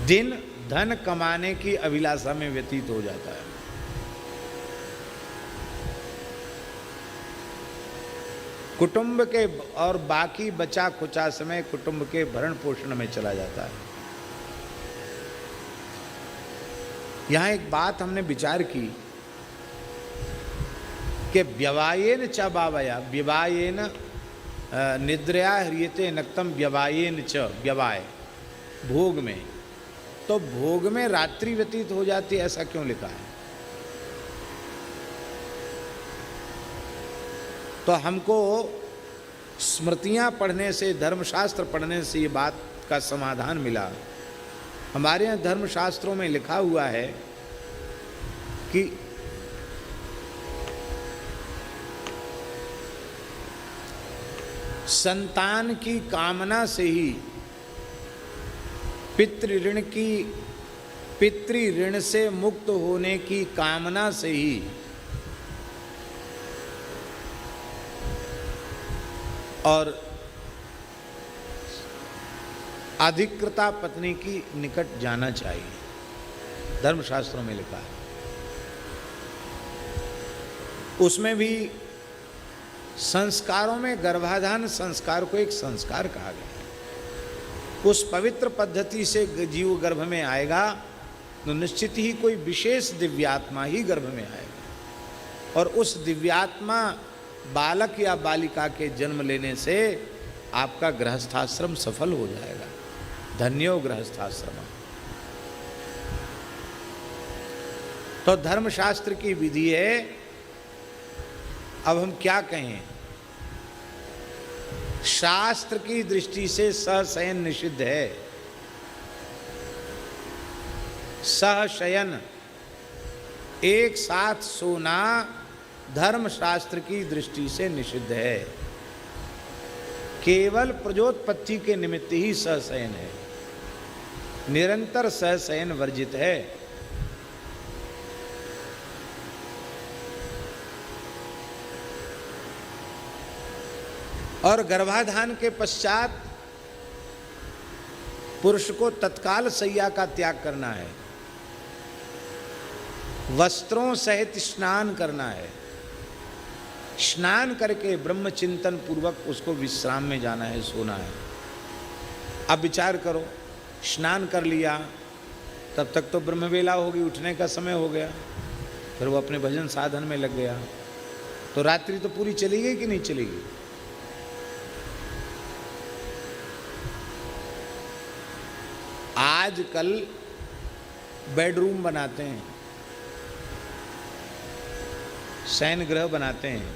दिन धन कमाने की अभिलाषा में व्यतीत हो जाता है। कुटुंब के और बाकी बचा खुचा समय कुटुंब के भरण पोषण में चला जाता है। यहां एक बात हमने विचार की कि व्यवायेन च बावया, व्यवायेन निद्रया ह्रियते नक्तम व्यवायेन च, व्यवाय भोग में, तो भोग में रात्रि व्यतीत हो जाती है, ऐसा क्यों लिखा है? तो हमको स्मृतियां पढ़ने से, धर्मशास्त्र पढ़ने से ये बात का समाधान मिला। हमारे यहाँ धर्मशास्त्रों में लिखा हुआ है कि संतान की कामना से ही, पितृऋण से मुक्त होने की कामना से ही और अधिकृता पत्नी की निकट जाना चाहिए, धर्मशास्त्रों में लिखा है। उसमें भी संस्कारों में गर्भाधान संस्कार को एक संस्कार कहा गया है। उस पवित्र पद्धति से जीव गर्भ में आएगा तो निश्चित ही कोई विशेष दिव्यात्मा ही गर्भ में आएगा, और उस दिव्यात्मा बालक या बालिका के जन्म लेने से आपका गृहस्थाश्रम सफल हो जाएगा। धन्यो गृहस्थाश्रम। तो धर्मशास्त्र की विधि है। अब हम क्या कहें? शास्त्र की दृष्टि से सहशयन निषिद्ध है। सहशयन, एक साथ सोना, धर्मशास्त्र की दृष्टि से निषिद्ध है। केवल प्रजोत्पत्ति के निमित्त ही सहशयन है, निरंतर सहशयन वर्जित है। और गर्भाधान के पश्चात पुरुष को तत्काल शैया का त्याग करना है, वस्त्रों सहित स्नान करना है, स्नान करके ब्रह्म चिंतन पूर्वक उसको विश्राम में जाना है, सोना है। अब विचार करो, स्नान कर लिया तब तक तो ब्रह्मवेला होगी, उठने का समय हो गया, फिर वो अपने भजन साधन में लग गया, तो रात्रि तो पूरी चली गई कि नहीं चली गई? आजकल बेडरूम बनाते हैं, शयन गृह बनाते हैं।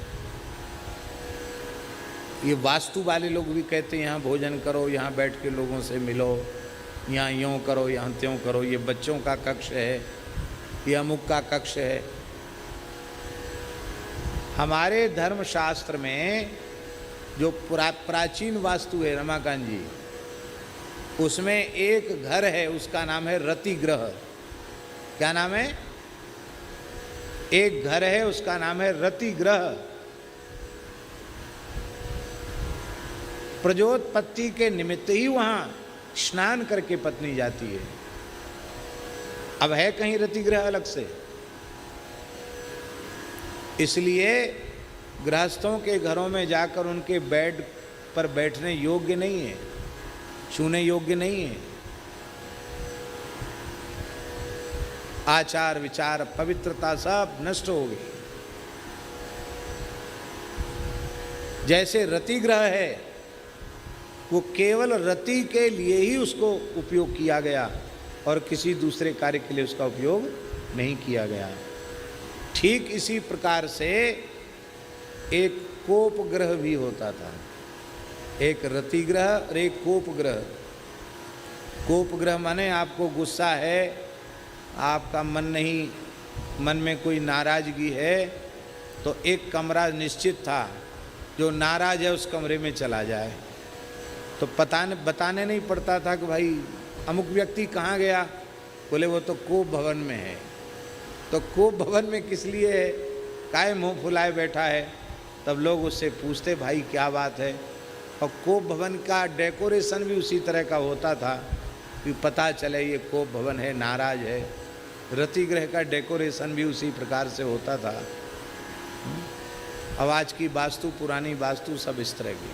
ये वास्तु वाले लोग भी कहते हैं यहाँ भोजन करो, यहाँ बैठ के लोगों से मिलो, यहाँ यूँ करो, यहाँ त्यों करो, ये बच्चों का कक्ष है, ये अमुक का कक्ष है। हमारे धर्मशास्त्र में जो प्राचीन वास्तु है रमाकांत जी, उसमें एक घर है, उसका नाम है रति गृह। क्या नाम है? एक घर है, उसका नाम है रति गृह। प्रजोत्पत्ति के निमित्त ही वहां स्नान करके पत्नी जाती है। अब है कहीं रति गृह अलग से? इसलिए गृहस्थों के घरों में जाकर उनके बेड पर बैठने योग्य नहीं है, छूने योग्य नहीं है। आचार विचार पवित्रता सब नष्ट हो गई। जैसे रति गृह है, वो केवल रति के लिए ही उसको उपयोग किया गया और किसी दूसरे कार्य के लिए उसका उपयोग नहीं किया गया। ठीक इसी प्रकार से एक कोप गृह भी होता था, एक रति गृह और एक कोप गृह। कोप गृह माने आपको गुस्सा है, आपका मन नहीं, मन में कोई नाराजगी है, तो एक कमरा निश्चित था, जो नाराज है उस कमरे में चला जाए, तो बताने नहीं पड़ता था कि भाई अमुक व्यक्ति कहाँ गया, बोले वो तो कोप भवन में है। तो कोप भवन में किस लिए है, काहे मुँह फुलाए बैठा है? तब लोग उससे पूछते भाई क्या बात है। और कोप भवन का डेकोरेशन भी उसी तरह का होता था कि पता चले ये कोप भवन है, नाराज है। रति गृह का डेकोरेशन भी उसी प्रकार से होता था। अब आज की वास्तु, पुरानी वास्तु सब इस तरह की।